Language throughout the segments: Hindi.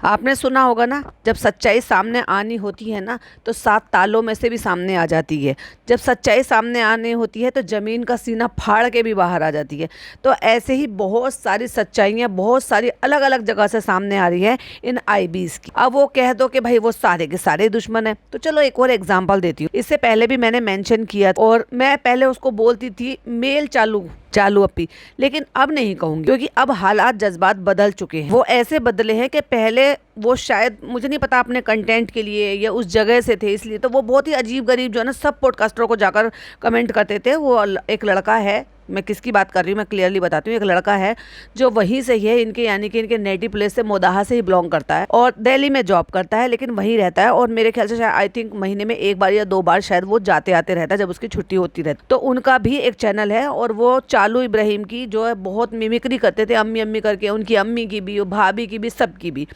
आपने सुना होगा ना, जब सच्चाई सामने आनी होती है ना तो 7 तालों में से भी सामने आ जाती है। जब सच्चाई सामने आनी होती है तो ज़मीन का सीना फाड़ के भी बाहर आ जाती है। तो ऐसे ही बहुत सारी सच्चाइयाँ बहुत सारी अलग अलग जगह से सामने आ रही है इन आईबीज़ की। अब वो कह दो कि भाई वो सारे के सारे दुश्मन है, तो चलो एक और एग्जाम्पल देती हूँ। इससे पहले भी मैंने मेंशन किया और मैं पहले उसको बोलती थी मेल चालू चालू अपी, लेकिन अब नहीं कहूंगी क्योंकि अब हालात जज्बात बदल चुके हैं। वो ऐसे बदले हैं कि पहले वो शायद मुझे नहीं पता अपने कंटेंट के लिए या उस जगह से थे इसलिए, तो वो बहुत ही अजीब गरीब जो है ना सब पॉडकास्टरों को जाकर कमेंट करते थे। वो एक लड़का है, मैं किसकी बात कर रही हूँ मैं क्लियरली बताती हूँ, एक लड़का है जो वहीं से ही है, इनके यानी कि इनके नेटिव प्लेस से मोदाहा से ही बिलोंग करता है और दिल्ली में जॉब करता है, लेकिन वहीं रहता है। और मेरे ख्याल से शायद आई थिंक महीने में 1 बार या 2 बार शायद वो जाते आते रहता है जब उसकी छुट्टी होती रहती। तो उनका भी एक चैनल है और वो चालू इब्राहिम की जो है बहुत मिमिक्री करते थे, अम्मी अम्मी करके, उनकी अम्मी की भी, भाभी की भी, सबकी भी।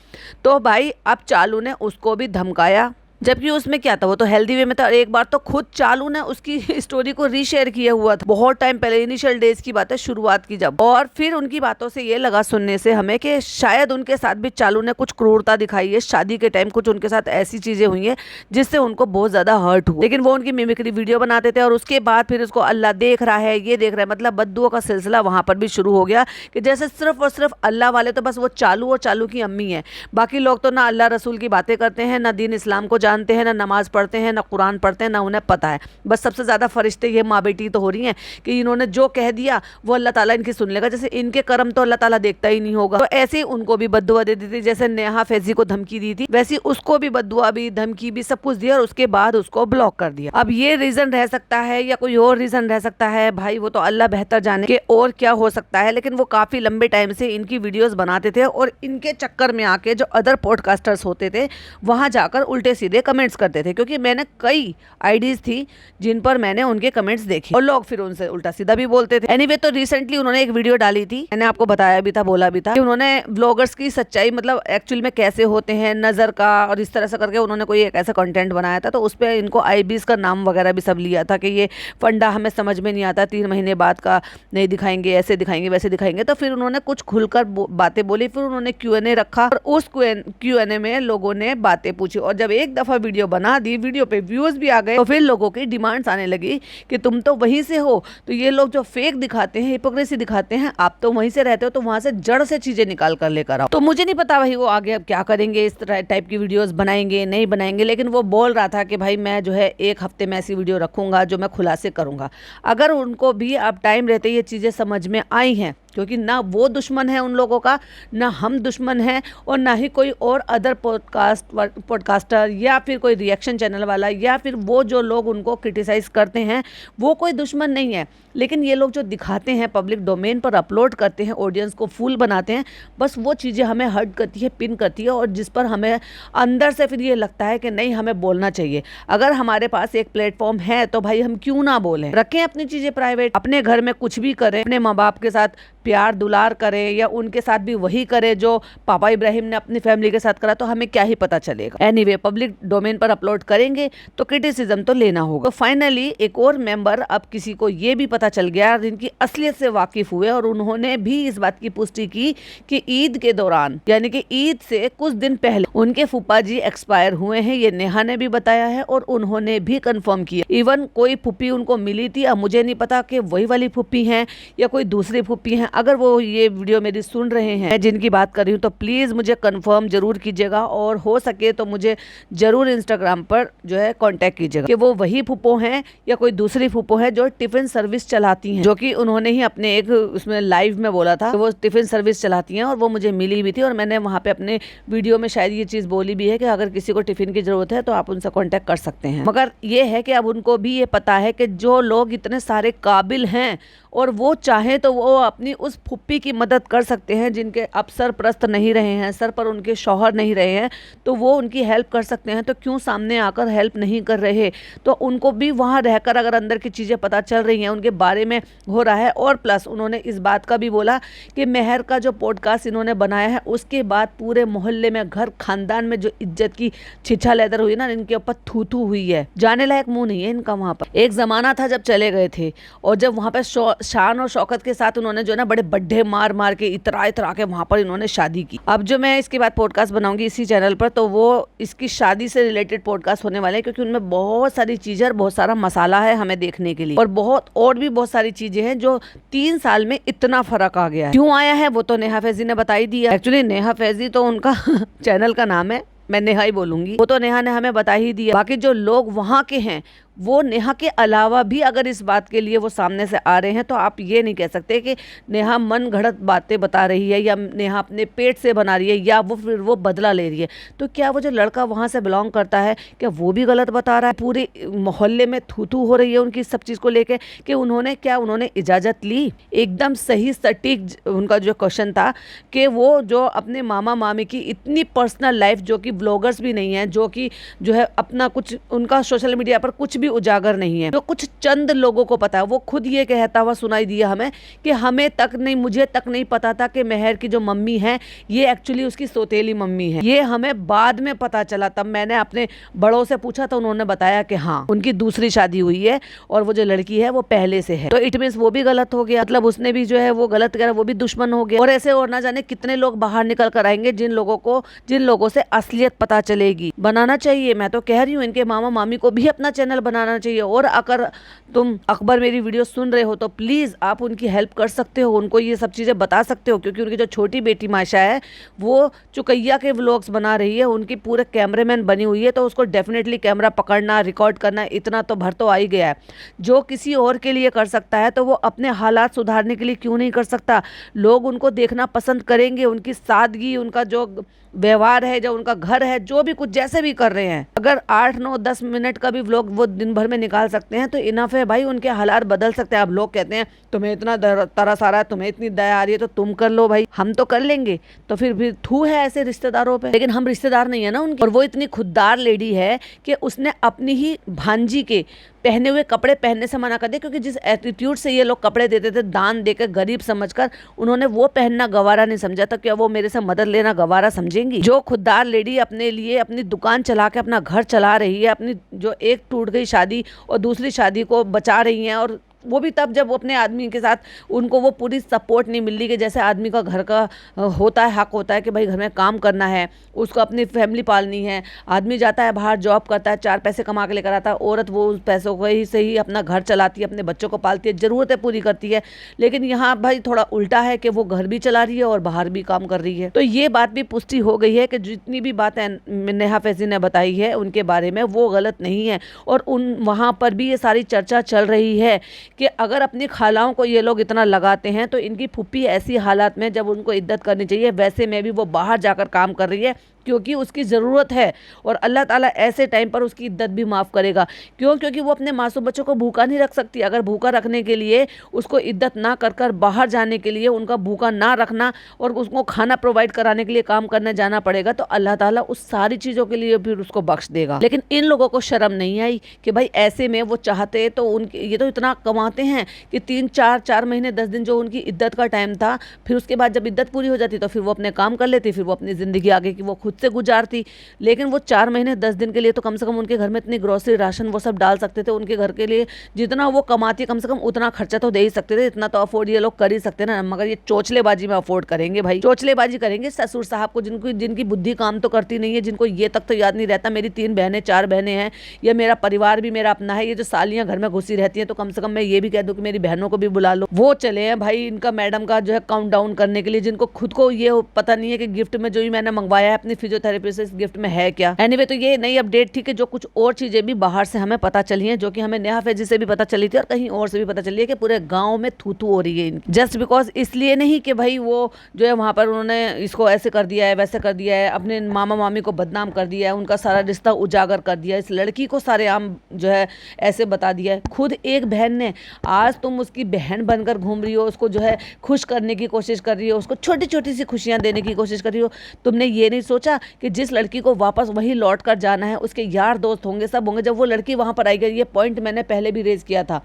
तो भाई अब चालू ने उसको भी धमकाया, जबकि उसमें क्या था, वो तो हेल्दी वे में था। एक बार तो खुद चालू ने उसकी स्टोरी को रीशेयर किया हुआ था, बहुत टाइम पहले, इनिशियल डेज की बात है, शुरुआत की जब। और फिर उनकी बातों से ये लगा सुनने से हमें कि शायद उनके साथ भी चालू ने कुछ क्रूरता दिखाई है, शादी के टाइम कुछ उनके साथ ऐसी चीजें हुई हैं जिससे उनको बहुत ज्यादा हर्ट हुआ। लेकिन वो उनकी मिमिक्री वीडियो बनाते थे और उसके बाद फिर उसको अल्लाह देख रहा है, ये देख रहा है, मतलब बद्दुओं का सिलसिला वहां पर भी शुरू हो गया कि जैसे सिर्फ और सिर्फ अल्लाह वाले तो बस वो चालू और चालू की अम्मी है, बाकी लोग तो ना अल्लाह रसूल की बातें करते हैं, ना दीन इस्लाम को जानते हैं, ना नमाज पढ़ते हैं, ना कुरान पढ़ते हैं, ना उन्हें पता है। बस सबसे ज्यादा फरिश्ते ये माँ बेटी तो हो रही हैं कि इन्होंने जो कह दिया वो अल्लाह ताला इनकी सुन लेगा, जैसे इनके कर्म तो अल्लाह ताला देखता ही नहीं होगा। तो ऐसे ही उनको भी बद्दुआ दे दी थी, जैसे नेहा फैजी को धमकी दी थी वैसी उसको भी बद्दुआ भी, धमकी भी, सब कुछ दिया और उसके बाद उसको ब्लॉक कर दिया। अब ये रीजन रह सकता है या कोई और रीजन रह सकता है, भाई वो तो अल्लाह बेहतर जाने कि और क्या हो सकता है। लेकिन वो काफी लंबे टाइम से इनकी वीडियोस बनाते थे और इनके चक्कर में आके जो अदर पॉडकास्टर्स होते थे वहां जाकर उल्टे सीधे कमेंट्स करते थे, क्योंकि मैंने कई आईडीज थी जिन पर मैंने उनके कमेंट्स देखे और लोग फिर उनसे उल्टा सीधा भी बोलते थे। एनीवे, तो रिसेंटली उन्होंने एक वीडियो डाली थी, मैंने आपको बताया भी था, बोला भी था कि उन्होंने व्लॉगर्स की सच्चाई मतलब एक्चुअल में कैसे होते हैं, नजर का, और इस तरह से करके उन्होंने कोई एक ऐसा कंटेंट बनाया था। तो उस पर इनको आईबीज का नाम वगैरह भी सब लिया था कि ये फंडा हमें समझ में नहीं आता, 3 महीने बाद का नहीं दिखाएंगे, ऐसे दिखाएंगे वैसे दिखाएंगे। तो फिर उन्होंने कुछ खुलकर बातें बोली, फिर उन्होंने Q&A रखा और उस Q&A में लोगों ने बातें पूछी और जब एक दफा वीडियो बना दी, वीडियो पे व्यूज भी आ गए, तो फिर लोगों की डिमांड्स आने लगी कि तुम तो वहीं से हो, तो ये लोग जो फेक दिखाते हैं, हिपोक्रेसी दिखाते हैं, आप तो वहीं से रहते हो, तो वहां से जड़ से चीजें निकाल कर लेकर आओ। तो मुझे नहीं पता भाई वो आगे अब क्या करेंगे, इस टाइप की वीडियोस बनाएंगे नहीं बनाएंगे, लेकिन वो बोल रहा था कि भाई मैं जो है 1 हफ्ते में ऐसी वीडियो रखूंगा जो मैं खुलासे करूंगा। अगर उनको भी अब टाइम रहते ये चीजें समझ में आई हैं, क्योंकि ना वो दुश्मन है उन लोगों का, ना हम दुश्मन हैं, और ना ही कोई और अदर पॉडकास्टर या फिर कोई रिएक्शन चैनल वाला या फिर वो जो लोग उनको क्रिटिसाइज करते हैं वो कोई दुश्मन नहीं है। लेकिन ये लोग जो दिखाते हैं, पब्लिक डोमेन पर अपलोड करते हैं, ऑडियंस को फूल बनाते हैं, बस वो चीज़ें हमें हर्ट करती है, पिन करती है, और जिस पर हमें अंदर से फिर ये लगता है कि नहीं हमें बोलना चाहिए। अगर हमारे पास एक प्लेटफॉर्म है तो भाई हम क्यों ना बोलें, रखें अपनी चीज़ें प्राइवेट, अपने घर में कुछ भी करें, अपने माँ बाप के साथ प्यार दुलार करें या उनके साथ भी वही करें जो पापा इब्राहिम ने अपनी फैमिली के साथ करा, तो हमें क्या ही पता चलेगा। एनीवे, पब्लिक डोमेन पर अपलोड करेंगे तो क्रिटिसिज्म तो लेना होगा। तो फाइनली एक और मेंबर, अब किसी को ये भी पता चल गया, जिनकी असलियत से वाकिफ हुए और उन्होंने भी इस बात की पुष्टि की कि ईद के दौरान यानी कि ईद से कुछ दिन पहले उनके फूफा जी एक्सपायर हुए हैं। ये नेहा ने भी बताया है और उन्होंने भी कंफर्म किया। इवन कोई फूफी उनको मिली थी, अब मुझे नहीं पता कि वही वाली फूफी हैं या कोई दूसरी फूफी हैं। अगर वो ये वीडियो मेरी सुन रहे हैं, जिनकी बात कर रही हूँ, तो प्लीज मुझे कंफर्म जरूर कीजिएगा और हो सके तो मुझे जरूर इंस्टाग्राम पर जो है कांटेक्ट कीजिएगा कि वो वही फूफो हैं या कोई दूसरी फूफो है जो टिफिन सर्विस चलाती हैं, जो कि उन्होंने ही अपने एक उसमें लाइव में बोला था, वो टिफिन सर्विस चलाती हैं और वो मुझे मिली भी थी और मैंने वहाँ पे अपने वीडियो में शायद ये चीज बोली भी है कि अगर किसी को टिफिन की जरूरत है तो आप उनसे कांटेक्ट कर सकते हैं। मगर ये है कि अब उनको भी ये पता है कि जो लोग इतने सारे काबिल हैं और वो चाहे तो वो अपनी उस फुप्पी की मदद कर सकते हैं जिनके अब सरपरस्त नहीं रहे हैं, सर पर उनके शौहर नहीं रहे हैं, तो वो उनकी हेल्प कर सकते हैं। तो क्यों सामने आकर हेल्प नहीं कर रहे? तो उनको भी वहाँ रहकर अगर अंदर की चीज़ें पता चल रही हैं, उनके बारे में हो रहा है। और प्लस उन्होंने इस बात का भी बोला कि मेहर का जो पॉडकास्ट इन्होंने बनाया है उसके बाद पूरे मोहल्ले में, घर खानदान में जो इज्जत की छिछा लेदर हुई ना, इनके ऊपर थू थू हुई है, जाने लायक मुंह नहीं है इनका वहाँ पर। एक ज़माना था जब चले गए थे और जब वहाँ पर शान और शौकत के साथ उन्होंने जो है ना बड़े बड्ढे मार मार के इतरा इतरा के वहाँ पर इन्होंने शादी की। अब जो मैं इसके बाद पॉडकास्ट बनाऊंगी इसी चैनल पर, तो वो इसकी शादी से रिलेटेड पॉडकास्ट होने वाले हैं, क्योंकि उनमें बहुत सारी चीज़ें और बहुत सारा मसाला है हमें देखने के लिए, और भी बहुत सारी चीज़ें हैं जो 3 साल में इतना फर्क आ गया है। क्यों आया है वो तो नेहा फैजी ने बता ही दिया। एक्चुअली नेहा फैजी तो उनका चैनल का नाम है, मैं नेहा ही बोलूंगी, वो तो नेहा ने हमें बता ही दिया। बाकी जो लोग वहाँ के हैं वो नेहा के अलावा भी अगर इस बात के लिए वो सामने से आ रहे हैं तो आप ये नहीं कह सकते कि नेहा मन घड़त बातें बता रही है या नेहा अपने पेट से बना रही है या वो फिर वो बदला ले रही है। तो क्या वो जो लड़का वहाँ से बिलोंग करता है क्या वो भी गलत बता रहा है? पूरे मोहल्ले में थू थू हो रही है उनकी सब चीज़ को लेके कि उन्होंने इजाज़त ली? एकदम सही सटीक उनका जो क्वेश्चन था कि वो जो अपने मामा मामी की इतनी पर्सनल लाइफ, जो कि ब्लॉगर्स भी नहीं है, जो कि जो है अपना कुछ उनका सोशल मीडिया पर कुछ भी उजागर नहीं है, जो कुछ चंद लोगों को पता है, वो खुद ये कहता हुआ सुनाई दिया हमें कि मुझे तक नहीं पता था कि मेहर की जो मम्मी है ये एक्चुअली उसकी सौतेली मम्मी है। ये हमें बाद में पता चला, तब मैंने अपने बड़ों से पूछा तो उन्होंने बताया कि हाँ उनकी दूसरी शादी हुई है और वो जो लड़की है वो पहले से है। तो इट मीन्स वो भी गलत हो गया, मतलब उसने भी जो है वो गलत करा, वो भी दुश्मन हो गया। और ऐसे और ना जाने कितने लोग बाहर निकल कर आएंगे जिन लोगों से असलियत पता चलेगी। बनाना चाहिए, मैं तो कह रही हूँ इनके मामा मामी को भी अपना चैनल बनाना चाहिए। और अगर तुम अकबर मेरी वीडियो सुन रहे हो तो प्लीज़ आप उनकी हेल्प कर सकते हो, उनको ये सब चीज़ें बता सकते हो, क्योंकि उनकी जो छोटी बेटी माशा है वो चुकैया के व्लॉग्स बना रही है, उनकी पूरे कैमरामैन बनी हुई है, तो उसको डेफिनेटली कैमरा पकड़ना, रिकॉर्ड करना इतना तो भर तो आ ही गया है। जो किसी और के लिए कर सकता है तो वो अपने हालात सुधारने के लिए क्यों नहीं कर सकता? लोग उनको देखना पसंद करेंगे, उनकी सादगी, उनका जो व्यवहार है, जो उनका घर है, जो भी कुछ जैसे भी कर रहे हैं। अगर 8, 9, 10 मिनट का भी व्लॉग वो दिन भर में निकाल सकते हैं तो इनफ है भाई, उनके हालात बदल सकते हैं। अब लोग कहते हैं तुम्हें इतना तरस आ रहा है, तुम्हें इतनी दया आ रही है तो तुम कर लो भाई, हम तो कर लेंगे। तो फिर थू है ऐसे रिश्तेदारों पे, लेकिन हम रिश्तेदार नहीं है ना उनके। और वो इतनी खुददार लेडी है कि उसने अपनी ही भांजी के पहने हुए कपड़े पहनने से मना कर दिया, क्योंकि जिस एटीट्यूड से ये लोग कपड़े देते थे दान देकर गरीब समझकर, उन्होंने वो पहनना गवारा नहीं समझा था। क्या वो मेरे से मदद लेना गवारा समझेंगी? जो खुददार लेडी अपने लिए अपनी दुकान चला के अपना घर चला रही है, अपनी जो एक टूट गई शादी और दूसरी शादी को बचा रही है, और वो भी तब जब वो अपने आदमी के साथ उनको वो पूरी सपोर्ट नहीं मिल रही कि जैसे आदमी का घर का होता है, हक होता है कि भाई घर में काम करना है, उसको अपनी फैमिली पालनी है। आदमी जाता है बाहर जॉब करता है, 4 पैसे कमा के लेकर आता है, औरत वो उस पैसों को ही से ही अपना घर चलाती है, अपने बच्चों को पालती है, ज़रूरतें पूरी करती है। लेकिन यहाँ भाई थोड़ा उल्टा है कि वो घर भी चला रही है और बाहर भी काम कर रही है। तो ये बात भी पुष्टि हो गई है कि जितनी भी बातें नेहा फैजी ने बताई है उनके बारे में वो गलत नहीं है। और वहाँ पर भी ये सारी चर्चा चल रही है कि अगर अपनी खालाओं को ये लोग इतना लगाते हैं तो इनकी फुप्पी ऐसी हालात में जब उनको इज्जत करनी चाहिए वैसे में भी वो बाहर जाकर काम कर रही है, क्योंकि उसकी ज़रूरत है और अल्लाह ताला ऐसे टाइम पर उसकी इज्जत भी माफ़ करेगा। क्यों? क्योंकि वो अपने मासूम बच्चों को भूखा नहीं रख सकती। अगर भूखा रखने के लिए उसको इज्जत ना कर कर बाहर जाने के लिए उनका भूखा ना रखना और उसको खाना प्रोवाइड कराने के लिए काम करने जाना पड़ेगा, तो अल्लाह ताला उस सारी चीज़ों के लिए फिर उसको बख्श देगा। लेकिन इन लोगों को शर्म नहीं आई कि भाई ऐसे में वो चाहते तो उनके ये तो इतना कमाते हैं कि 3-4 महीने 10 दिन जो उनकी इद्दत का टाइम था, फिर उसके बाद जब इद्दत पूरी हो जाती तो फिर वो अपने काम कर लेती, फिर वो अपनी ज़िंदगी आगे की वो खुद से गुजारती। लेकिन वो 4 महीने 10 दिन के लिए तो कम से कम उनके घर में इतनी ग्रोसरी राशन वो सब डाल सकते थे। उनके घर के लिए जितना वो कमाती कम से कम उतना खर्चा तो दे ही सकते थे। इतना तो अफोर्ड ये लोग कर ही सकते ना, मगर ये चोचलेबाजी में अफोर्ड करेंगे भाई, चोचलेबाजी करेंगे ससुर साहब को, जिनकी बुद्धि काम तो करती नहीं है, जिनको ये तक तो याद नहीं रहता मेरी 3 बहनें 4 बहनें हैं, या मेरा परिवार भी मेरा अपना है। ये जो सालियाँ घर में घुसी रहती हैं तो कम से कम मैं ये भी कह दूँ कि मेरी बहनों को भी बुला लो, वो चले हैं भाई इनका मैडम का जो है काउंट डाउन करने के लिए, जिनको खुद को ये पता नहीं है कि गिफ्ट में जो ही मैंने मंगवाया है अपनी फिजियोथेरेपी से इस गिफ्ट में है क्या। एनीवे तो ये नई अपडेट थी कि जो कुछ और चीजें भी बाहर से हमें पता चली हैं, जो कि हमें नेहा फैजी से भी पता चली थी और कहीं और से भी पता चली है कि पूरे गांव में थू-थू हो रही है इनकी। जस्ट बिकॉज इसलिए नहीं कि भाई वो जो है वहां पर उन्होंने इसको ऐसे कर दिया है वैसे कर दिया है, अपने मामा मामी को बदनाम कर दिया है, उनका सारा रिश्ता उजागर कर दिया है, इस लड़की को सारेआम जो है ऐसे बता दिया है। खुद एक बहन ने, आज तुम उसकी बहन बनकर घूम रही हो, उसको जो है खुश करने की कोशिश कर रही हो, उसको छोटी छोटी सी खुशियां देने की कोशिश कर रही हो। तुमने ये नहीं सोचा कि जिस लड़की को वापस वहीं लौट कर जाना है उसके यार दोस्त होंगे, सब होंगे। जब वो लड़की वहां पर आएगी, ये पॉइंट मैंने पहले भी रेज किया था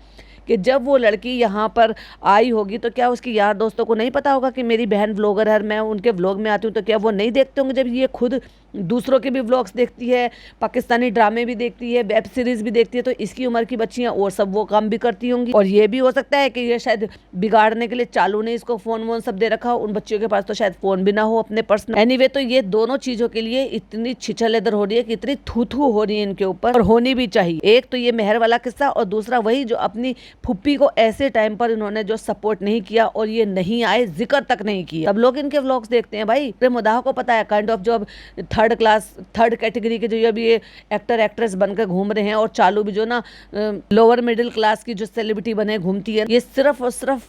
कि जब वो लड़की यहाँ पर आई होगी तो क्या उसकी यार दोस्तों को नहीं पता होगा कि मेरी बहन व्लॉगर है, मैं उनके व्लॉग में आती हूँ, तो क्या वो नहीं देखते होंगे जब ये खुद दूसरों के भी व्लॉग्स देखती है, पाकिस्तानी ड्रामे भी देखती है, वेब सीरीज भी देखती है, तो इसकी उम्र की बच्चियां और सब वो काम भी करती होंगी। और ये भी हो सकता है कि ये शायद बिगाड़ने के लिए चालू ने इसको फोन वोन सब दे रखा हो, उन बच्चियों के पास तो शायद फोन भी ना हो अपने पर्सनल। एनीवे तो ये दोनों चीजों के लिए इतनी छिछल इधर हो रही है कि इतनी थू हो रही है इनके ऊपर, और होनी भी चाहिए। एक तो ये मेहर वाला किस्सा, और दूसरा वही जो अपनी फुप्पी को ऐसे टाइम पर इन्होंने जो सपोर्ट नहीं किया और ये नहीं आए, जिक्र तक नहीं किया। सब लोग इनके व्लॉग्स देखते हैं भाई, मुदाह को पता है काइंड ऑफ जो अब थर्ड कैटेगरी के जो ये अभी एक्टर एक्ट्रेस बनकर घूम रहे हैं, और चालू भी जो ना लोअर मिडिल क्लास की जो सेलिब्रिटी बने घूमती है, ये सिर्फ और सिर्फ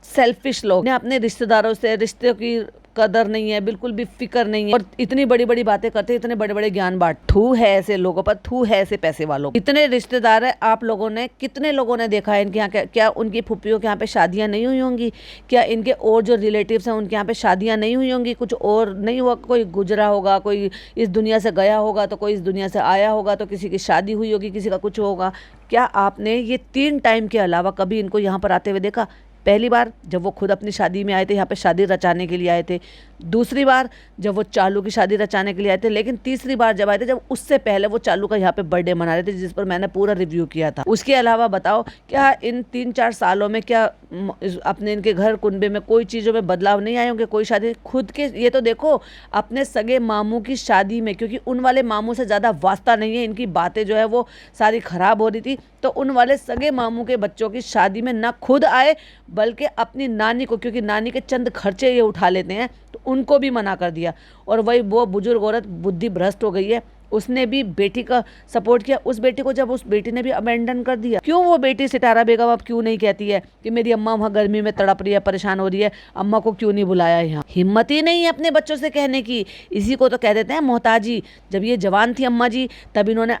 सेल्फिश लोग ने अपने रिश्तेदारों से, रिश्ते की कदर नहीं है, बिल्कुल भी फिक्र नहीं है, और इतनी बड़ी बड़ी बातें करते हैं, इतने बड़े बड़े ज्ञान बांट। थू है ऐसे लोगों पर, थू है ऐसे पैसे वालों। इतने रिश्तेदार है, आप लोगों ने कितने लोगों ने देखा है इनके यहाँ, क्या उनकी फुप्पियों के यहाँ पे शादियां नहीं हुई होंगी? क्या इनके और जो रिलेटिव्स हैं उनके यहाँ पे शादियां नहीं हुई होंगी? कुछ और नहीं हुआ? कोई गुजरा होगा, कोई इस दुनिया से गया होगा, तो कोई इस दुनिया से आया होगा, तो किसी की शादी हुई होगी, किसी का कुछ होगा। क्या आपने ये 3 टाइम के अलावा कभी इनको यहाँ पर आते हुए देखा? पहली बार जब वो खुद अपनी शादी में आए थे, यहाँ पे शादी रचाने के लिए आए थे। दूसरी बार जब वो चालू की शादी रचाने के लिए आए थे। लेकिन तीसरी बार जब आए थे, जब उससे पहले वो चालू का यहाँ पे बर्थडे मना रहे थे, जिस पर मैंने पूरा रिव्यू किया था। उसके अलावा बताओ, क्या इन 3-4 सालों में क्या अपने इनके घर कुनबे में कोई चीज़ों में बदलाव नहीं आए होंगे? कोई शादी खुद के, ये तो देखो अपने सगे मामू की शादी में, क्योंकि उन वाले मामू से ज़्यादा वास्ता नहीं है, इनकी बातें जो है वो सारी खराब हो रही थी, तो उन वाले सगे मामू के बच्चों की शादी में ना खुद आए, बल्कि अपनी नानी को, क्योंकि नानी के चंद खर्चे ये उठा लेते हैं, तो उनको भी मना कर दिया। और वही वो बुजुर्ग औरत बुद्धि भ्रष्ट हो गई है, उसने भी बेटी का सपोर्ट किया। उस बेटी को जब उस बेटी ने भी अबेंडन कर दिया, क्यों वो बेटी सितारा बेगम अब क्यों नहीं कहती है कि मेरी अम्मा वहाँ गर्मी में तड़प रही है, परेशान हो रही है, अम्मा को क्यों नहीं बुलाया यहाँ? हिम्मत ही नहीं है अपने बच्चों से कहने की। इसी को तो कह देते हैं मोहताजी। जब ये जवान थी अम्मा जी, तब इन्होंने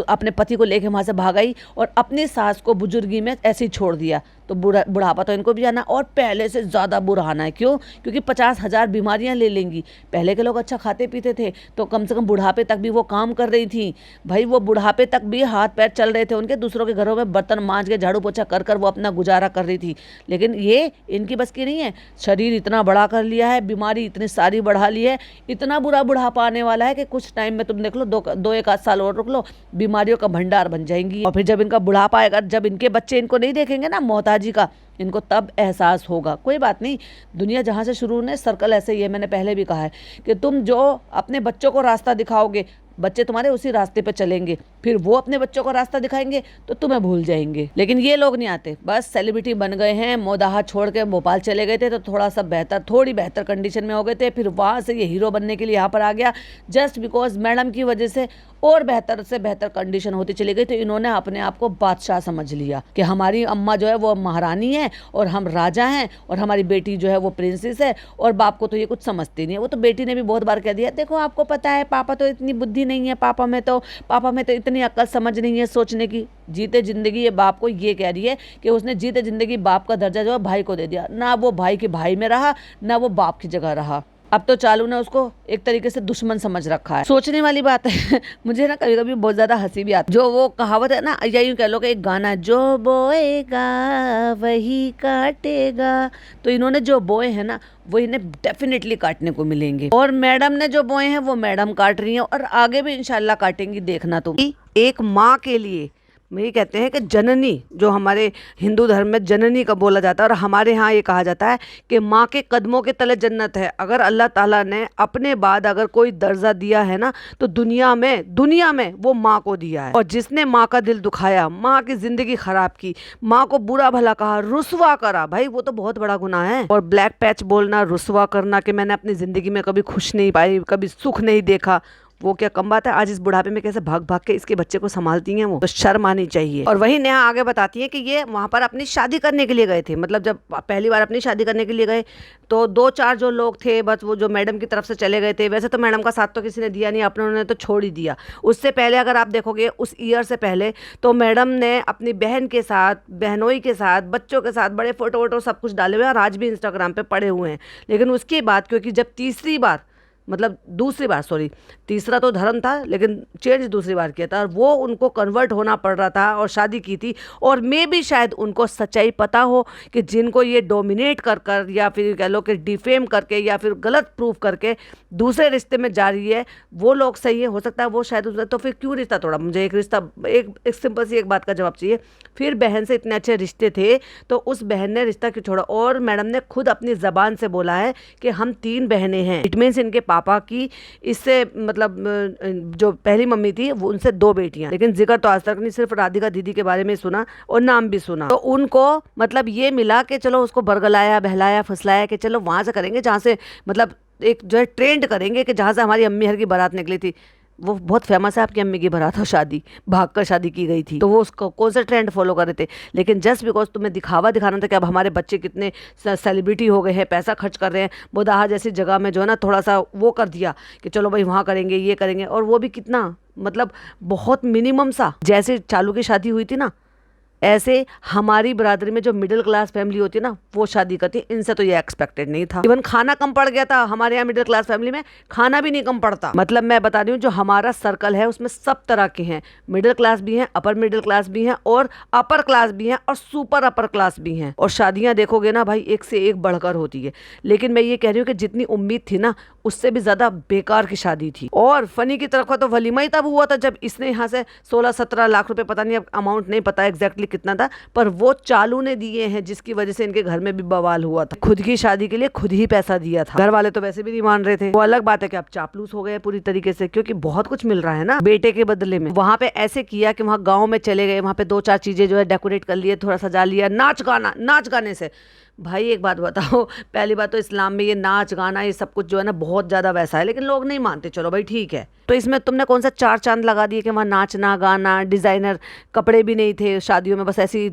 अपने पति को लेके वहाँ से भागाई और अपनी सास को बुजुर्गी में ऐसे ही छोड़ दिया। तो बुढ़ापा तो इनको भी आना, और पहले से ज़्यादा बुरा आना है। क्यों? क्योंकि 50,000 बीमारियां ले लेंगी। पहले के लोग अच्छा खाते पीते थे, तो कम से कम बुढ़ापे तक भी वो काम कर रही थी भाई। वो बुढ़ापे तक भी हाथ पैर चल रहे थे उनके, दूसरों के घरों में बर्तन मांज के झाड़ू पोछा कर कर वो अपना गुजारा कर रही थी। लेकिन ये इनकी बस की नहीं है। शरीर इतना बड़ा कर लिया है, बीमारी इतनी सारी बढ़ा ली है, इतना बुरा बुढ़ापा आने वाला है कि कुछ टाइम में तुम देख लो, 2-1 साल और रुक लो, बीमारियों का भंडार बन जाएंगी। और फिर जब इनका बुढ़ापा आएगा, जब इनके बच्चे इनको नहीं देखेंगे ना मोहताजी का, इनको तब एहसास होगा। कोई बात नहीं, दुनिया जहाँ से शुरू होने सर्कल ऐसे ही है। मैंने पहले भी कहा है कि तुम जो अपने बच्चों को रास्ता दिखाओगे, बच्चे तुम्हारे उसी रास्ते पे चलेंगे, फिर वो अपने बच्चों को रास्ता दिखाएंगे तो तुम्हें भूल जाएंगे। लेकिन ये लोग नहीं आते, बस सेलिब्रिटी बन गए हैं, मोदाहा छोड़ के भोपाल चले गए थे तो थोड़ा सा बेहतर, थोड़ी बेहतर कंडीशन में हो गए थे, फिर वहाँ से ये हीरो बनने के लिए यहाँ पर आ गया, जस्ट बिकॉज मैडम की वजह से और बेहतर से बेहतर कंडीशन होती चली गई। तो इन्होंने अपने आप को बादशाह समझ लिया कि हमारी अम्मा जो है वो महारानी है और हम राजा हैं, और हमारी बेटी जो है वो प्रिंसेस है, और बाप को तो ये कुछ समझती नहीं है। वो तो बेटी ने भी बहुत बार कह दिया, देखो आपको पता है पापा तो इतनी बुद्धि नहीं है, पापा में तो इतनी अक्ल समझ नहीं है सोचने की। जीते जिंदगी ये बाप को ये कह रही है कि उसने जीते जिंदगी बाप का दर्जा जो है भाई को दे दिया, ना वो भाई के भाई में रहा, ना वो बाप की जगह रहा। अब तो चालू ने उसको एक तरीके से दुश्मन समझ रखा है। सोचने वाली बात है। मुझे ना कभी कभी बहुत ज्यादा हंसी भी आती है। जो वो कहावत है ना, या यूं कह लो कि एक गाना, जो बोएगा वही काटेगा, तो इन्होंने जो बोए हैं ना वो इन्हें डेफिनेटली काटने को मिलेंगे। और मैडम ने जो बोए हैं वो मैडम काट रही हैं, और आगे भी इंशाल्लाह काटेंगी, देखना तुम। एक माँ के लिए ये कहते हैं कि जननी, जो हमारे हिंदू धर्म में जननी का बोला जाता है, और हमारे यहाँ ये कहा जाता है कि माँ के कदमों के तले जन्नत है। अगर अल्लाह ताला ने अपने बाद अगर कोई दर्जा दिया है ना, तो दुनिया में वो माँ को दिया है। और जिसने माँ का दिल दुखाया, माँ की जिंदगी खराब की, माँ को बुरा भला कहा, रुसवा करा, भाई वो तो बहुत बड़ा गुनाह है। और ब्लैक पैच बोलना, रुसवा करना कि मैंने अपनी जिंदगी में कभी खुश नहीं पाई, कभी सुख नहीं देखा, वो क्या कम बात है। आज इस बुढ़ापे में कैसे भाग भाग के इसके बच्चे को संभालती हैं, वो तो शर्म आनी चाहिए। और वही नेहा आगे बताती है कि ये वहां पर अपनी शादी करने के लिए गए थे। मतलब जब पहली बार अपनी शादी करने के लिए गए तो 2-4 जो लोग थे, बस वो जो मैडम की तरफ से चले गए थे। वैसे तो मैडम का साथ तो किसी ने दिया नहीं, अपने उन्होंने तो छोड़ ही दिया। उससे पहले अगर आप देखोगे, उस ईयर से पहले तो मैडम ने अपनी बहन के साथ, बहनोई के साथ, बच्चों के साथ बड़े फोटो वोटो सब कुछ डाले हुए हैं, और आज भी इंस्टाग्राम पे पड़े हुए हैं। लेकिन उसके बाद, क्योंकि जब तीसरी बार मतलब दूसरी बार, सॉरी, तीसरा तो धर्म था लेकिन चेंज दूसरी बार किया था, और वो उनको कन्वर्ट होना पड़ रहा था और शादी की थी। और मे भी शायद उनको सच्चाई पता हो कि जिनको ये डोमिनेट कर कर या फिर कह लो कि डिफेम करके या फिर गलत प्रूफ करके दूसरे रिश्ते में जा रही है, वो लोग सही है। हो सकता है वो शायद उसने, तो फिर क्यों रिश्ता तोड़ा? मुझे एक रिश्ता, एक सिंपल सी एक बात का जवाब चाहिए। फिर बहन से इतने अच्छे रिश्ते थे तो उस बहन ने रिश्ता क्यों छोड़ा? और मैडम ने खुद अपनी जबान से बोला है कि हम 3 बहनें हैं। इट मीन्स इनके पापा की इससे मतलब जो पहली मम्मी थी वो उनसे 2 बेटियां, लेकिन जिक्र तो आज तक नहीं, सिर्फ राधिका दीदी के बारे में सुना और नाम भी सुना। तो उनको मतलब ये मिला कि चलो उसको बरगलाया, बहलाया, फुसलाया कि चलो वहां से करेंगे जहाँ से मतलब एक जो है ट्रेंड करेंगे कि जहाँ से हमारी अम्मी हर की बारात निकली थी। वो बहुत फेमस है, आपकी अम्मी की बारात हो शादी भाग कर शादी की गई थी, तो वो उसको कौन सा ट्रेंड फॉलो कर रहे थे? लेकिन जस्ट बिकॉज तुम्हें दिखावा दिखाना था कि अब हमारे बच्चे कितने सेलिब्रिटी हो गए हैं, पैसा खर्च कर रहे हैं, बोदाहा जैसी जगह में जो है ना थोड़ा सा वो कर दिया कि चलो भाई वहाँ करेंगे, ये करेंगे, और वो भी कितना मतलब बहुत मिनिमम सा। जैसे चालू की शादी हुई थी ना, ऐसे हमारी बरादरी में जो मिडिल क्लास फैमिली होती है ना वो शादी करती है। इनसे तो ये एक्सपेक्टेड नहीं था। इवन खाना कम पड़ गया था हमारे यहाँ मिडिल क्लास फैमिली में, खाना भी नहीं कम पड़ता। मतलब मैं बता रही हूँ जो हमारा सर्कल है उसमें सब तरह के हैं, मिडिल क्लास भी हैं, अपर मिडिल क्लास भी हैं, और अपर क्लास भी हैं, और सुपर अपर क्लास भी हैं। और शादियाँ देखोगे ना भाई एक से एक बढ़कर होती है। लेकिन मैं ये कह रही हूँ कि जितनी उम्मीद थी ना उससे भी ज्यादा बेकार की शादी थी। और फनी की तरफ का तो वलीमा ही तब हुआ था जब इसने यहाँ से 16-17 लाख रुपए, पता नहीं अब अमाउंट नहीं पता एग्जैक्टली कितना था, पर वो चालू ने दिए हैं जिसकी वजह से इनके घर में भी बवाल हुआ था। खुद की शादी के लिए खुद ही पैसा दिया था। घर वाले तो वैसे भी नहीं मान रहे थे। वो अलग बात है कि आप चापलूस हो गए पूरी तरीके से, क्योंकि बहुत कुछ मिल रहा है ना बेटे के बदले में। वहां पे ऐसे किया कि वहां गाँव में चले गए, वहां पे 2-4 चीजें जो है डेकोरेट कर लिए, थोड़ा सजा लिया, नाच गाने से। भाई एक बात बताओ, पहली बात तो इस्लाम में ये नाच गाना ये सब कुछ जो है ना बहुत ज़्यादा वैसा है, लेकिन लोग नहीं मानते। चलो भाई ठीक है, तो इसमें तुमने कौन सा 4 चांद लगा दिए कि वहाँ नाचना गाना, डिज़ाइनर कपड़े भी नहीं थे शादियों में, बस ऐसी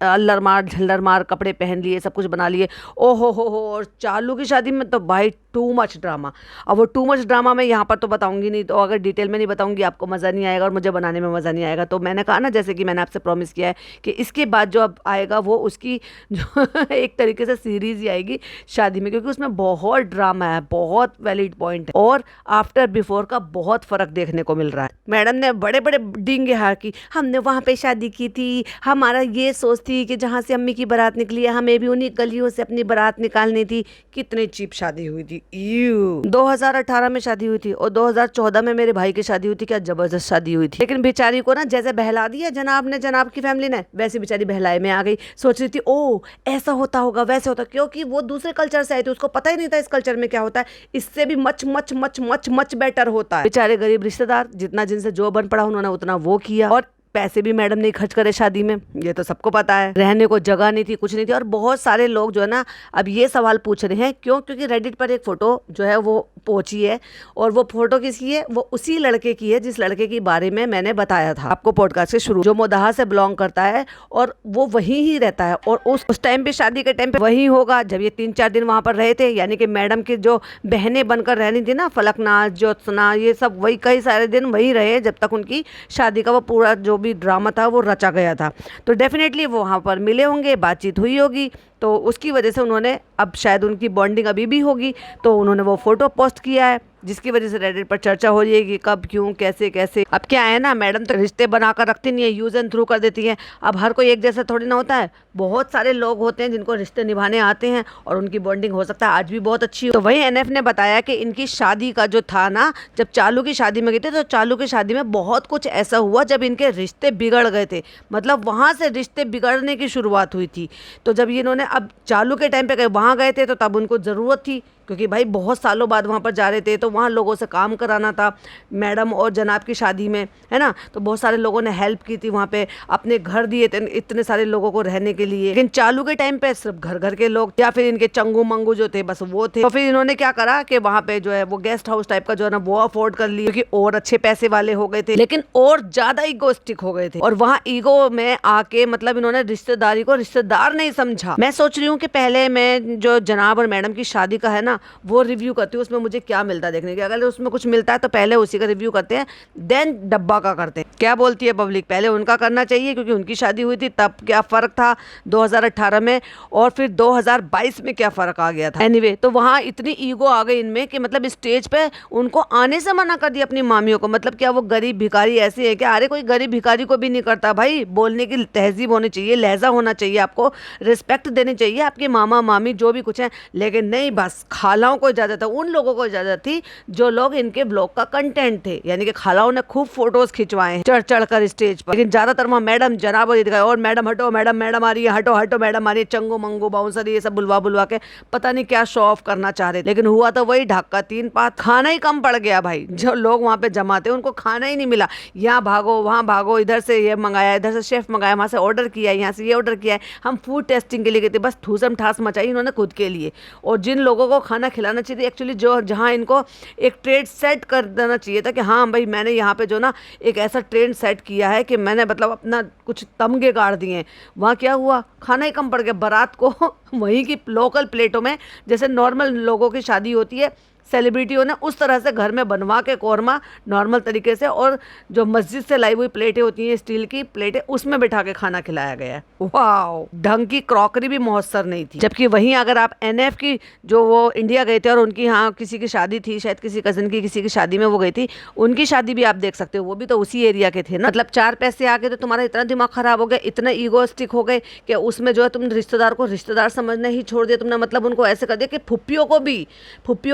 अल्लर मार झल्लर मार कपड़े पहन लिए, सब कुछ बना लिए। ओ हो। और चालू की शादी में तो भाई टू मच ड्रामा। अब वो टू मच ड्रामा मैं यहाँ पर तो बताऊंगी नहीं, तो अगर डिटेल में नहीं बताऊंगी आपको मज़ा नहीं आएगा और मुझे बनाने में मज़ा नहीं आएगा। तो मैंने कहा ना, जैसे कि मैंने आपसे प्रॉमिस किया है कि इसके बाद जो अब आएगा वो उसकी जो एक तरीके से सीरीज ही आएगी शादी में, क्योंकि उसमें बहुत ड्रामा है, बहुत वैलिड पॉइंट है, और आफ्टर बिफोर का बहुत फर्क देखने को मिल रहा है। मैडम ने बड़े बड़े डींगे हार की, हमने वहाँ पे शादी की थी, हमारा ये सोच थी कि जहाँ से अम्मी की बारात निकली है हमें भी उन्हीं गलियों से अपनी बारात निकालनी थी। कितनी चीप शादी हुई थी। 2018 में शादी हुई थी और 2014 में मेरे भाई की शादी हुई थी। क्या जबरदस्त शादी हुई थी। लेकिन बेचारी को ना जैसे बहला दिया जनाब ने, जनाब की फैमिली ने, वैसे बेचारी बहलाए में आ गई। सोच रही थी ओ ऐसा होता होगा वैसे होता, क्योंकि वो दूसरे कल्चर से आई थी, उसको पता ही नहीं था इस कल्चर में क्या होता है। इससे भी much much much much much better होता है। बेचारे गरीब रिश्तेदार जितना जिनसे जो बन पड़ा उन्होंने उतना वो किया, और पैसे भी मैडम नहीं खर्च करे शादी में, ये तो सबको पता है। रहने को जगह नहीं थी, कुछ नहीं थी। और बहुत सारे लोग जो है ना अब ये सवाल पूछ रहे हैं क्यों, क्योंकि रेडिट पर एक फोटो जो है वो पहुंची है, और वो फोटो किसकी है? वो उसी लड़के की है जिस लड़के के बारे में मैंने बताया था आपको पॉडकास्ट के शुरू, जो मोदाहा से बिलोंग करता है और वो वहीं ही रहता है। और उस टाइम पे शादी के टाइम पे वहीं होगा जब ये 3-4 दिन वहां पर रहे थे, यानी कि मैडम की जो बहनें बनकर रहनी थी ना, फलकनाज, ज्योत्सना, ये सब वही कई सारे दिन वहीं रहे जब तक उनकी शादी का वो पूरा जो भी ड्रामा था वो रचा गया था। तो डेफिनेटली वो वहाँ पर मिले होंगे, बातचीत हुई होगी, तो उसकी वजह से उन्होंने, अब शायद उनकी बॉन्डिंग अभी भी होगी, तो उन्होंने वो फोटो पोस्ट किया है, जिसकी वजह से रेडिट पर चर्चा हो जाएगी कब क्यों कैसे कैसे। अब क्या है ना, मैडम तो रिश्ते बनाकर रखती नहीं है, यूज एंड थ्रू कर देती है। अब हर कोई एक जैसा थोड़ी ना होता है, बहुत सारे लोग होते हैं जिनको रिश्ते निभाने आते हैं और उनकी बॉन्डिंग हो सकता है आज भी बहुत अच्छी हो। तो वही एनएफ ने बताया कि इनकी शादी का जो था ना, जब चालू की शादी में गए थे तो चालू की शादी में बहुत कुछ ऐसा हुआ जब इनके रिश्ते बिगड़ गए थे, मतलब वहाँ से रिश्ते बिगड़ने की शुरुआत हुई थी। तो जब इन्होंने अब चालू के टाइम पे वहाँ गए थे तो तब उनको ज़रूरत थी, क्योंकि भाई बहुत सालों बाद वहाँ पर जा रहे थे, तो वहाँ लोगों से काम कराना था मैडम और जनाब की शादी में, है ना। तो बहुत सारे लोगों ने हेल्प की थी, वहाँ पे अपने घर दिए थे इतने सारे लोगों को रहने के लिए। लेकिन चालू के टाइम पे सिर्फ घर घर के लोग या फिर इनके चंगू मंगू जो थे बस वो थे। तो फिर इन्होंने क्या करा कि वहाँ पे जो है वो गेस्ट हाउस टाइप का जो है ना वो अफोर्ड कर लिया, क्योंकि और अच्छे पैसे वाले हो गए थे, लेकिन और ज्यादा ईगोस्टिक हो गए थे। और वहाँ ईगो में आके मतलब इन्होंने रिश्तेदारी को रिश्तेदार नहीं समझा। मैं सोच रही हूँ कि पहले मैं जो जनाब और मैडम की शादी का है ना ना वो रिव्यू करती हूँ उसमें मुझे क्या मिलता है देखने के। अगर उसमें कुछ मिलता है तो पहले उसी का रिव्यू करते हैं, देन डब्बा का करते हैं। क्या बोलती है पब्लिक? पहले उनका करना चाहिए क्योंकि उनकी शादी हुई थी, तब क्या फ़र्क था 2018 में, और फिर 2022 में क्या फ़र्क आ गया था। एनीवे, तो वहाँ इतनी ईगो आ गई इनमें कि मतलब स्टेज पे उनको आने से मना कर दिया अपनी मामियों को। मतलब क्या वो गरीब भिखारी ऐसे है क्या? अरे कोई गरीब भिखारी को भी नहीं करता भाई। बोलने की तहजीब होनी चाहिए, लहजा होना चाहिए, आपको रिस्पेक्ट देनी चाहिए आपके मामा मामी जो भी कुछ है। लेकिन नहीं, बस खालाओं को इजाज़त है, उन लोगों को इजाज़त थी जो लोग इनके ब्लॉग का कंटेंट थे। यानी कि खालाओं ने खूब फोटोज खिंचवाए हैं चढ़ चढ़ कर स्टेज पर। लेकिन ज्यादातर वहाँ मैडम जनाब और दिखाए, और मैडम हटो, मैडम मैडम आ रही है, हटो हटो मैडम आ रही है, चंगो मंगो बाउंसर ये सब बुलवा बुलवा के पता नहीं क्या शो ऑफ करना चाह रहे थे। लेकिन हुआ तो वही ढक्का तीन पात, खाना ही कम पड़ गया भाई। जो लोग वहाँ पे जमा थे उनको खाना ही नहीं मिला। यहाँ भागो वहाँ भागो, इधर से ये मंगाया, इधर से शेफ मंगाया, वहाँ से ऑर्डर किया, यहाँ से ये ऑर्डर किया है। हम फूड टेस्टिंग के लिए गए थे, बस ठूसम ठास मचाई इन्होंने खुद के लिए। और जिन लोगों को खाना खिलाना चाहिए एक्चुअली, जो जहाँ इनको एक ट्रेड सेट कर देना चाहिए था कि हाँ भाई मैंने यहाँ पे जो ना एक ऐसा ट्रेंड सेट किया है कि मैंने मतलब अपना कुछ तमगे गाड़ दिए हैं। वहाँ क्या हुआ? खाना ही कम पड़ गया। बारात को वहीं की लोकल प्लेटों में, जैसे नॉर्मल लोगों की शादी होती है सेलिब्रिटियों ने, उस तरह से घर में बनवा के कौरमा नॉर्मल तरीके से, और जो मस्जिद से लाई हुई प्लेटें होती हैं स्टील की प्लेटें, उसमें बिठा के खाना खिलाया गया है। वाओ, ढंग की क्रॉकरी भी मौसर नहीं थी। जबकि वहीं अगर आप एनएफ की, जो वो इंडिया गए थे और उनकी यहाँ किसी की शादी थी, शायद किसी कजन की किसी की शादी में वो गई थी, उनकी शादी भी आप देख सकते हो, वो भी तो उसी एरिया के थे ना। मतलब 4 पैसे आ गए तो तुम्हारा इतना दिमाग खराब हो गया, इतना ईगोस्टिक हो गए कि उसमें जो है तुम रिश्तेदार को रिश्तेदार समझना ही छोड़ दिया तुमने। मतलब उनको ऐसे कर दिया कि फुप्पियों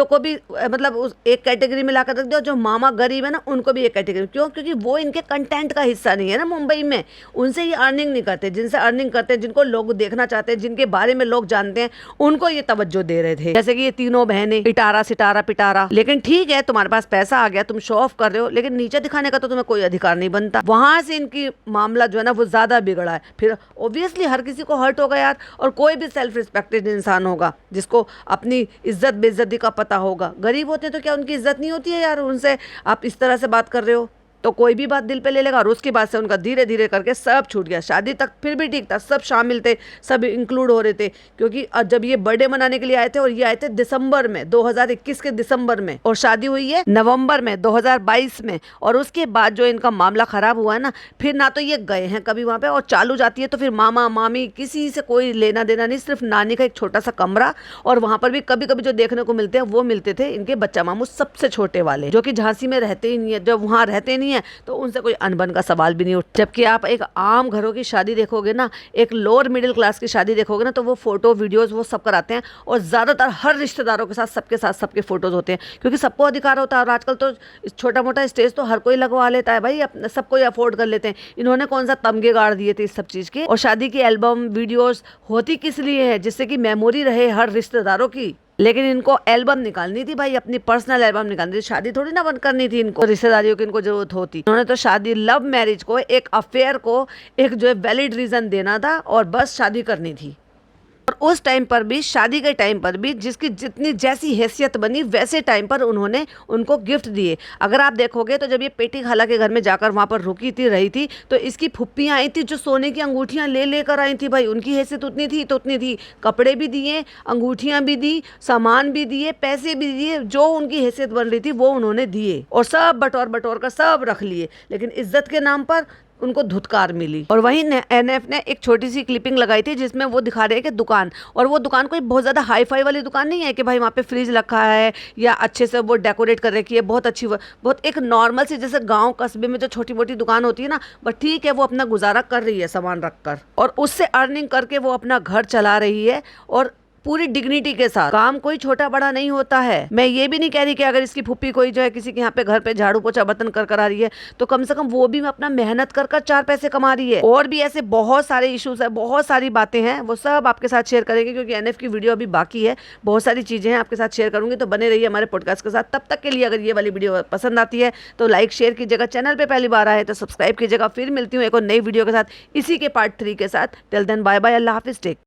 को भी मतलब उस एक कैटेगरी में लाकर रख दिया। जो मामा गरीब है ना उनको भी एक कैटेगरी। क्यों? क्योंकि वो इनके कंटेंट का हिस्सा नहीं है ना। मुंबई में उनसे ये अर्निंग नहीं करते, जिनसे अर्निंग करते हैं, जिनको लोग देखना चाहते हैं, जिनके बारे में लोग जानते हैं, उनको ये तवज्जो दे रहे थे। जैसे कि ये तीनों बहनें इटारा सिटारा पिटारा। लेकिन ठीक है, तुम्हारे पास पैसा आ गया, तुम शो ऑफ कर रहे हो, लेकिन नीचे दिखाने का तो तुम्हें कोई अधिकार नहीं बनता। वहां से इनकी मामला जो है ना वो ज्यादा बिगड़ा है। फिर ऑब्वियसली हर किसी को हर्ट होगा यार, और कोई भी सेल्फ रिस्पेक्टेड इंसान होगा जिसको अपनी इज्जत बेइज्जती का पता होगा। गरीब होते तो क्या उनकी इज्जत नहीं होती है यार? उनसे आप इस तरह से बात कर रहे हो तो कोई भी बात दिल पे ले लेगा। और उसके बाद से उनका धीरे धीरे करके सब छूट गया। शादी तक फिर भी ठीक था, सब शामिल थे, सब इंक्लूड हो रहे थे। क्योंकि जब ये बर्थडे मनाने के लिए आए थे, और ये आए थे दिसंबर में 2021 के दिसंबर में, और शादी हुई है नवंबर में 2022 में। और उसके बाद जो इनका मामला खराब हुआ है ना, फिर ना तो ये गए हैं कभी वहाँ पे, और चालू जाती है तो फिर मामा मामी किसी से कोई लेना देना नहीं, सिर्फ नानी का एक छोटा सा कमरा। और वहाँ पर भी कभी कभी जो देखने को मिलते हैं वो मिलते थे इनके बच्चा मामू सबसे छोटे वाले, जो कि झांसी में रहते ही नहीं है। जब वहाँ रहते नहीं है तो उनसे कोई अनबन का सवाल भी नहीं उठता। जबकि आप एक आम घरों की शादी देखोगे ना, एक लोअर मिडिल क्लास की शादी देखोगे ना, तो वो फोटो वीडियोस वो सब कराते हैं, और ज्यादातर हर रिश्तेदारों के साथ सबके फोटोज होते हैं, क्योंकि सबको अधिकार होता है। और आजकल तो छोटा मोटा स्टेज तो हर कोई लगवा लेता है भाई, सब कोई अफोर्ड कर लेते हैं। इन्होंने कौन सा तमगे गाड़ दिए थे इस सब चीज के। और शादी की एल्बम वीडियोस होती किस लिए है? जिससे कि मेमोरी रहे हर रिश्तेदारों की। लेकिन इनको एल्बम निकालनी थी भाई, अपनी पर्सनल एल्बम निकालनी थी, शादी थोड़ी ना बंद करनी थी इनको। रिश्तेदारियों की इनको जरूरत होती। उन्होंने तो शादी, लव मैरिज को, एक अफेयर को एक जो है वैलिड रीजन देना था, और बस शादी करनी थी। और उस टाइम पर भी, शादी के टाइम पर भी, जिसकी जितनी जैसी हैसियत बनी वैसे टाइम पर उन्होंने उनको गिफ्ट दिए। अगर आप देखोगे तो जब ये पेटी खाला के घर में जाकर वहाँ पर रुकी थी, रही थी, तो इसकी फुप्पियाँ आई थी जो सोने की अंगूठियाँ ले लेकर आई थी भाई। उनकी हैसियत उतनी थी तो उतनी थी, कपड़े भी दिए, अंगूठियाँ भी दी, सामान भी दिए, पैसे भी दिए, जो उनकी हैसियत बन रही थी वो उन्होंने दिए, और सब बटोर कर सब रख लिए। लेकिन इज्जत के नाम पर उनको धुतकार मिली। और वहीं एनएफ ने एक छोटी सी क्लिपिंग लगाई थी जिसमें वो दिखा रहे हैं कि दुकान, और वो दुकान कोई बहुत ज़्यादा हाई फाई वाली दुकान नहीं है कि भाई वहाँ पे फ्रिज रखा है या अच्छे से वो डेकोरेट कर रखी है, बहुत अच्छी, बहुत एक नॉर्मल सी, जैसे गांव कस्बे में जो छोटी मोटी दुकान होती है ना, बट ठीक है वो अपना गुजारा कर रही है सामान रख कर, और उससे अर्निंग करके वो अपना घर चला रही है, और पूरी डिग्निटी के साथ। काम कोई छोटा बड़ा नहीं होता है। मैं ये भी नहीं कह रही कि अगर इसकी फुप्पी कोई जो है किसी के यहाँ पे घर पे झाड़ू पोछा बर्तन कर आ रही है तो कम से कम वो भी अपना मेहनत कर 4 पैसे कमा रही है। और भी ऐसे बहुत सारे इश्यूज है, बहुत सारी बातें हैं, वो सब आपके साथ शेयर करेंगे क्योंकि एनएफ की वीडियो अभी बाकी है, बहुत सारी चीजें हैं आपके साथ शेयर करूंगी। तो बने रहिए हमारे पॉडकास्ट के साथ। तब तक के लिए अगर ये वाली वीडियो पसंद आती है तो लाइक शेयर कीजिएगा, चैनल पे पहली बार आए तो सब्सक्राइब कीजिएगा। फिर मिलती हूँ एक और नई वीडियो के साथ, इसी के पार्ट 3 के साथ। टिल देन बाय बाय, अल्लाह हाफिज, टेक।